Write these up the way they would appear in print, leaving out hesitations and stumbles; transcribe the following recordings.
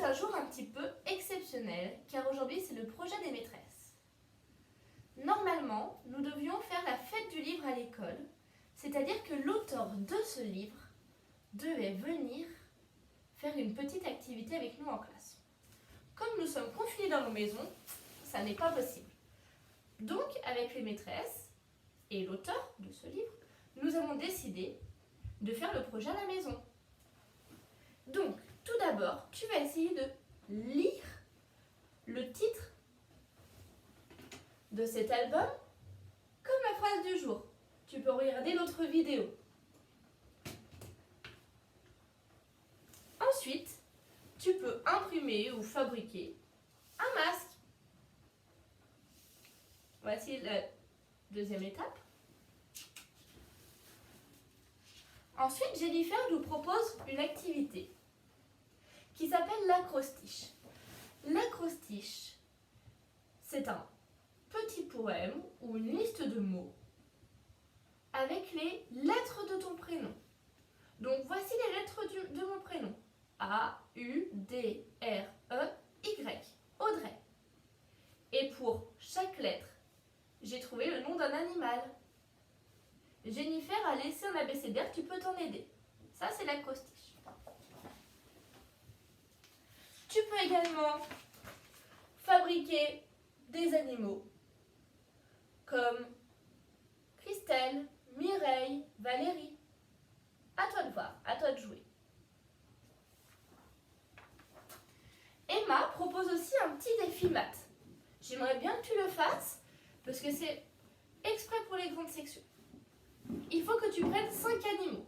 un jour un petit peu exceptionnel, car aujourd'hui c'est le projet des maîtresses. Normalement, nous devions faire la fête du livre à l'école, c'est-à-dire que l'auteur de ce livre devait venir faire une petite activité avec nous en classe. Comme nous sommes confinés dans nos maisons, ça n'est pas possible. Donc, avec les maîtresses et l'auteur de ce livre, nous avons décidé de faire le projet à la maison. Donc, tout d'abord, tu vas essayer de lire le titre de cet album comme la phrase du jour. Tu peux regarder notre vidéo. Ensuite, tu peux imprimer ou fabriquer un masque. Voici la deuxième étape. Ensuite, Jennifer nous propose une activité qui s'appelle l'acrostiche. L'acrostiche, c'est un petit poème ou une liste de mots avec les lettres de ton prénom. Donc, voici les lettres de mon prénom. A, U, D, R, E, Y. Audrey. Et pour chaque lettre, j'ai trouvé le nom d'un animal. Jennifer a laissé un abécédaire, tu peux t'en aider. Ça, c'est l'acrostiche. Tu peux également fabriquer des animaux comme Christelle, Mireille, Valérie. À toi de voir, à toi de jouer. Emma propose aussi un petit défi maths. J'aimerais bien que tu le fasses parce que c'est exprès pour les grandes sections. Il faut que tu prennes 5 animaux.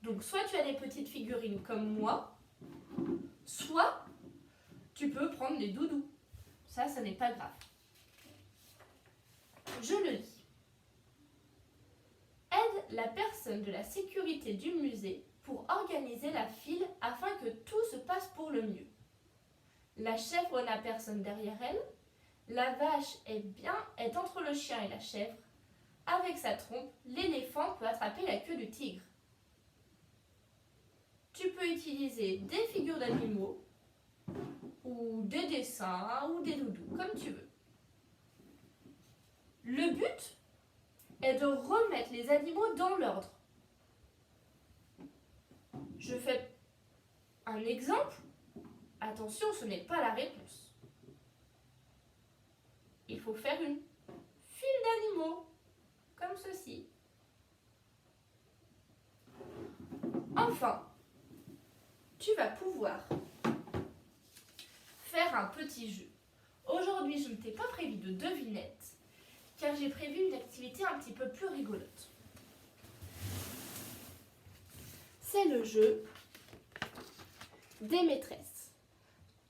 Donc soit tu as des petites figurines comme moi, soit tu peux prendre des doudous. Ça n'est pas grave. Je le lis. Aide la personne de la sécurité du musée pour organiser la file afin que tout se passe pour le mieux. La chèvre n'a personne derrière elle. La vache est entre le chien et la chèvre. Avec sa trompe, l'éléphant peut attraper la queue du tigre. Tu peux utiliser des figures d'animaux ou des dessins ou des doudous, comme tu veux. Le but est de remettre les animaux dans l'ordre. Je fais un exemple. Attention, ce n'est pas la réponse. Il faut faire une file d'animaux, comme ceci. Enfin, tu vas pouvoir faire un petit jeu. Aujourd'hui, je ne t'ai pas prévu de devinette, car j'ai prévu une activité un petit peu plus rigolote. C'est le jeu des maîtresses.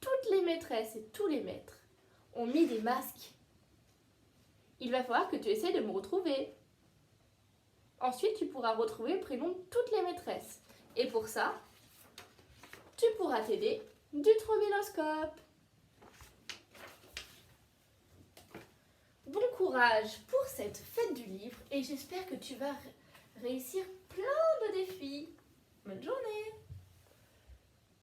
Toutes les maîtresses et tous les maîtres ont mis des masques. Il va falloir que tu essaies de me retrouver. Ensuite, tu pourras retrouver le prénom de toutes les maîtresses. Et pour ça, tu pourras t'aider du trombinoscope. Bon courage pour cette fête du livre et j'espère que tu vas réussir plein de défis. Bonne journée!